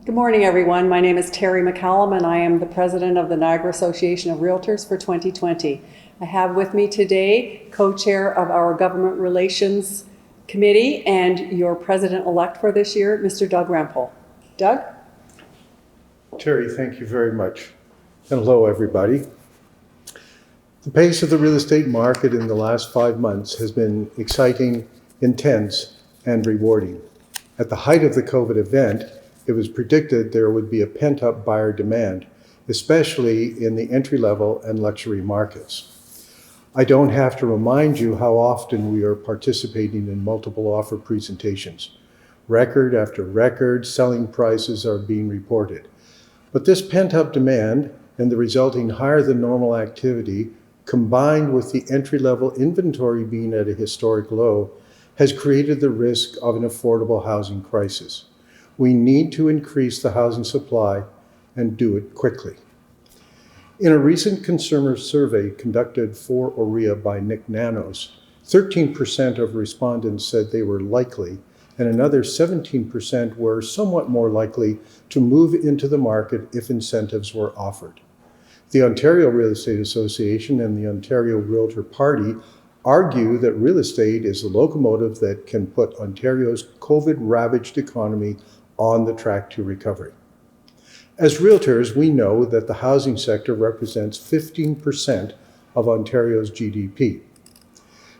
Good morning, everyone. My name is Terry McCallum, and I am the president of the Niagara Association of Realtors for 2020. I have with me today co-chair of our Government Relations Committee and your president-elect for this year, Mr. Doug Rempel. Doug? Terry, thank you very much. And hello, everybody. The pace of the real estate market in the last 5 months has been exciting, intense, and rewarding. At the height of the COVID event, it was predicted there would be a pent-up buyer demand, especially in the entry-level and luxury markets. I don't have to remind you how often we are participating in multiple offer presentations. Record after record selling prices are being reported. But this pent-up demand and the resulting higher than normal activity, combined with the entry-level inventory being at a historic low, has created the risk of an affordable housing crisis. We need to increase the housing supply and do it quickly. In a recent consumer survey conducted for OREA by Nick Nanos, 13% of respondents said they were likely, and another 17% were somewhat more likely to move into the market if incentives were offered. The Ontario Real Estate Association and the Ontario Realtor Party argue that real estate is the locomotive that can put Ontario's COVID-ravaged economy on the track to recovery. As realtors, we know that the housing sector represents 15% of Ontario's GDP,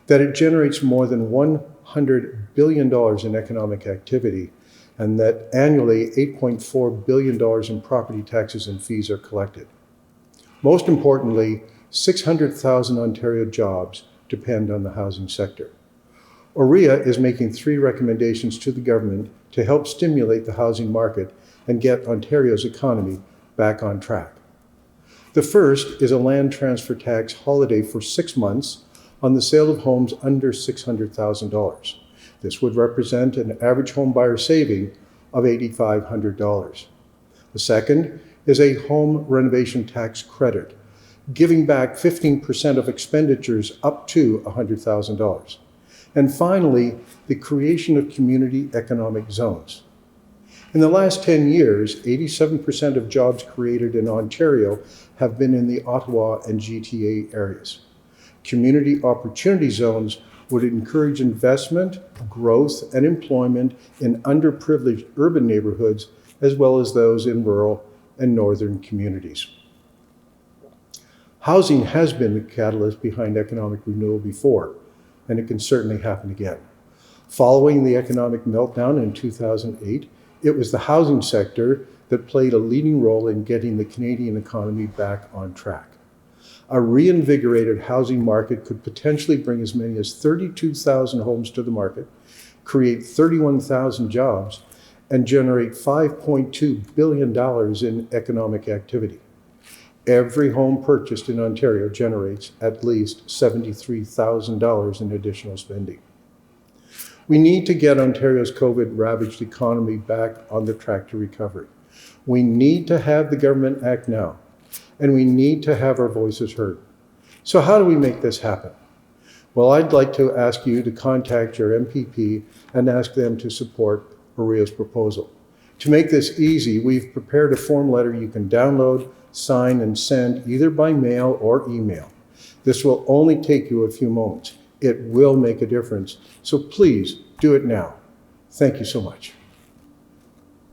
that it generates more than $100 billion in economic activity, and that annually $8.4 billion in property taxes and fees are collected. Most importantly, 600,000 Ontario jobs depend on the housing sector. OREA is making 3 recommendations to the government to help stimulate the housing market and get Ontario's economy back on track. The first is a land transfer tax holiday for 6 months on the sale of homes under $600,000. This would represent an average home buyer saving of $8,500. The second is a home renovation tax credit, giving back 15% of expenditures up to $100,000. And finally, the creation of community economic zones. In the last 10 years, 87% of jobs created in Ontario have been in the Ottawa and GTA areas. Community opportunity zones would encourage investment, growth, and employment in underprivileged urban neighborhoods, as well as those in rural and northern communities. Housing has been the catalyst behind economic renewal before, and it can certainly happen again. Following the economic meltdown in 2008, it was the housing sector that played a leading role in getting the Canadian economy back on track. A reinvigorated housing market could potentially bring as many as 32,000 homes to the market, create 31,000 jobs, and generate $5.2 billion in economic activity. Every home purchased in Ontario generates at least $73,000 in additional spending. We need to get Ontario's COVID-ravaged economy back on the track to recovery. We need to have the government act now, and we need to have our voices heard. So how do we make this happen? Well, I'd like to ask you to contact your MPP and ask them to support OREA's proposal. To make this easy, we've prepared a form letter you can download, sign, and send either by mail or email. This will only take you a few moments. It will make a difference. So please do it now. Thank you so much.